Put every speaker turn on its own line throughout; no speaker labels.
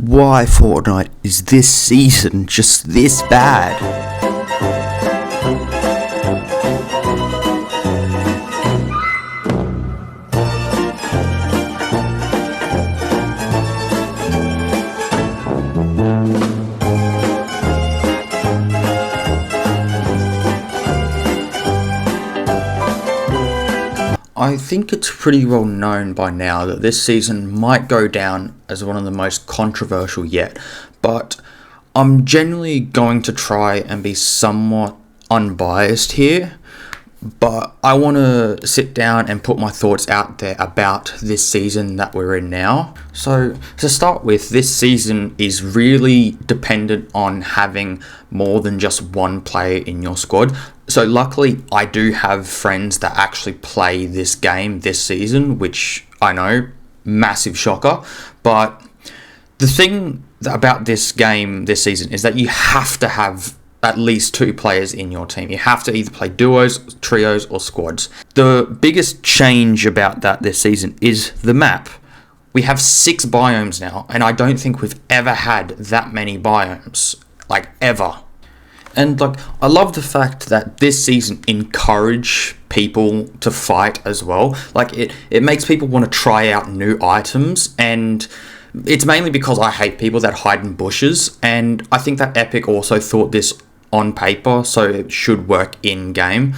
Why Fortnite is this season just this bad? I think it's pretty well known by now that this season might go down as one of the most controversial yet, but I'm generally going to try and be somewhat unbiased here, but I want to sit down and put my thoughts out there about this season that we're in now. So to start with, this season is really dependent on having more than just one player in your squad. So luckily, I do have friends that actually play this game this season, which I know, massive shocker. But the thing about this game this season is that you have to have at least two players in your team. You have to either play duos, trios, or squads. The biggest change about that this season is the map. We have 6 biomes now, and I don't think we've ever had that many biomes, like ever. And I love the fact that this season encourage people to fight as well. It makes people want to try out new items, and it's mainly because I hate people that hide in bushes, and I think that Epic also thought this on paper, so it should work in game.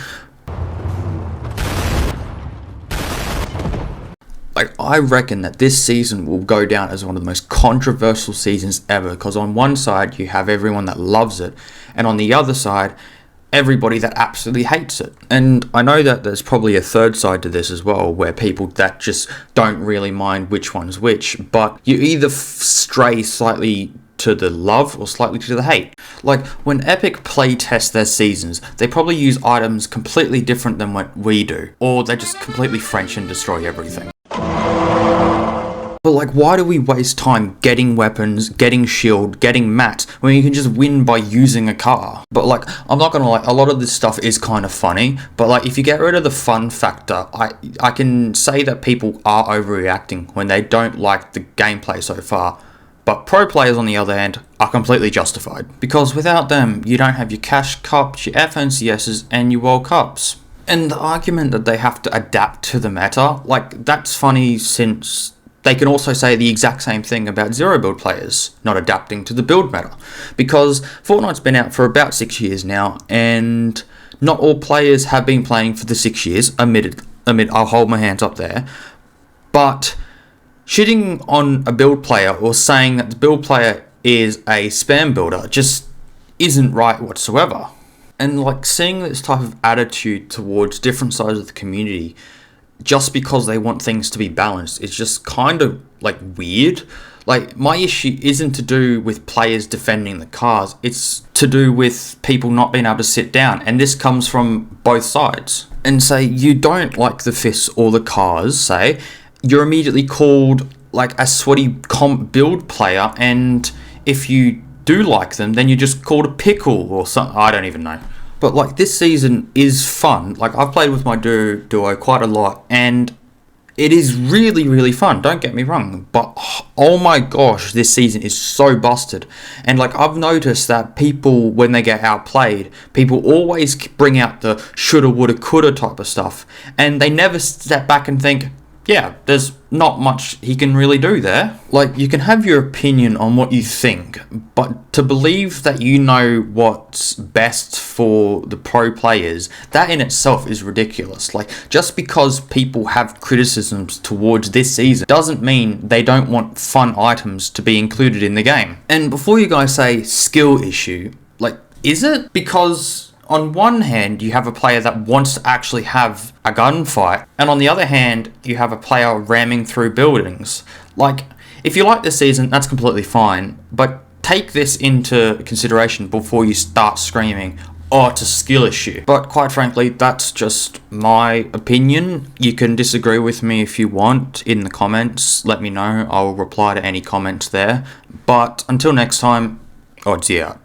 I reckon that this season will go down as one of the most controversial seasons ever, because on one side you have everyone that loves it, and on the other side everybody that absolutely hates it. And I know that there's probably a third side to this as well, where people that just don't really mind which one's which, but you either stray slightly to the love or slightly to the hate. When Epic play test their seasons, they probably use items completely different than what we do, or they just completely French and destroy everything. But why do we waste time getting weapons, getting shield, getting mats, when you can just win by using a car? But I'm not gonna lie, a lot of this stuff is kind of funny, but if you get rid of the fun factor, I can say that people are overreacting when they don't like the gameplay so far. But pro players, on the other hand, are completely justified, because without them, you don't have your Cash Cups, your FNCSs, and your World Cups. And the argument that they have to adapt to the meta, that's funny, since they can also say the exact same thing about zero build players not adapting to the build meta, because Fortnite's been out for about 6 years now, and not all players have been playing for the 6 years, I'll hold my hands up there, but shitting on a build player or saying that the build player is a spam builder just isn't right whatsoever. And seeing this type of attitude towards different sides of the community just because they want things to be balanced is just kind of weird. My issue isn't to do with players defending the cars, it's to do with people not being able to sit down, and this comes from both sides. And say you don't like the fists or the cars, say, you're immediately called a sweaty comp build player, and if you do like them, then you're just called a pickle or something. I don't even know. But this season is fun. I've played with my duo quite a lot, and it is really, really fun, don't get me wrong, but oh my gosh, this season is so busted. And I've noticed that people, when they get outplayed, people always bring out the shoulda, woulda, coulda type of stuff, and they never step back and think, yeah, there's not much he can really do there. You can have your opinion on what you think, but to believe that you know what's best for the pro players, that in itself is ridiculous. Just because people have criticisms towards this season doesn't mean they don't want fun items to be included in the game. And before you guys say skill issue, is it? Because on one hand, you have a player that wants to actually have a gunfight, and on the other hand, you have a player ramming through buildings. If you like this season, that's completely fine, but take this into consideration before you start screaming, oh, it's a skill issue. But quite frankly, that's just my opinion. You can disagree with me if you want in the comments. Let me know. I'll reply to any comments there. But until next time, odds out.